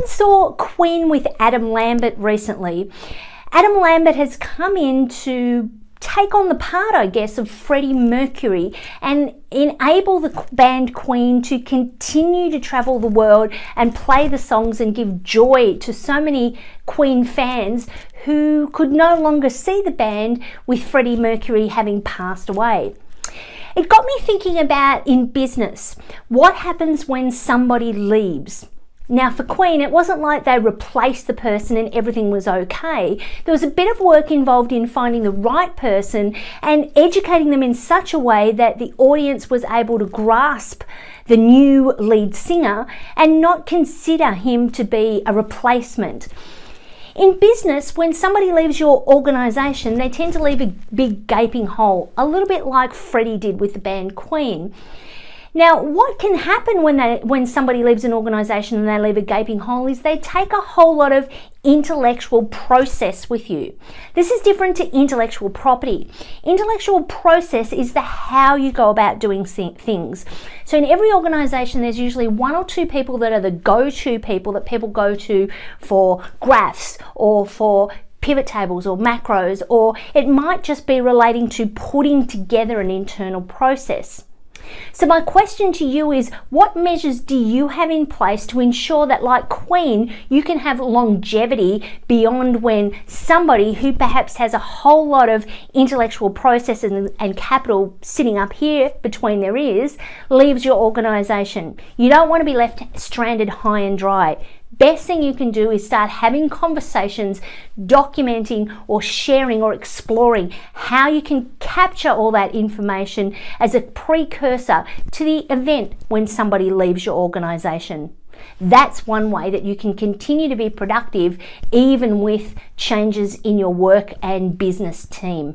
and saw Queen with Adam Lambert recently. Adam Lambert has come in to take on the part, I guess, of Freddie Mercury and enable the band Queen to continue to travel the world and play the songs and give joy to so many Queen fans who could no longer see the band with Freddie Mercury having passed away. It got me thinking about, in business, what happens when somebody leaves? Now for Queen, it wasn't like they replaced the person and everything was okay. There was a bit of work involved in finding the right person and educating them in such a way that the audience was able to grasp the new lead singer and not consider him to be a replacement. In business, when somebody leaves your organisation, they tend to leave a big gaping hole, a little bit like Freddie did with the band Queen. Now, what can happen when somebody leaves an organisation and they leave a gaping hole is they take a whole lot of intellectual process with you. This is different to intellectual property. Intellectual process is the how you go about doing things. So in every organisation, there's usually one or two people that are the go-to people that people go to for graphs or for pivot tables or macros, or it might just be relating to putting together an internal process. So my question to you is, what measures do you have in place to ensure that, like Queen, you can have longevity beyond when somebody who perhaps has a whole lot of intellectual processes and capital sitting up here between their ears leaves your organisation? You don't want to be left stranded high and dry. Best thing you can do is start having conversations, documenting or sharing or exploring how you can capture all that information as a precursor to the event when somebody leaves your organisation. That's one way that you can continue to be productive even with changes in your work and business team.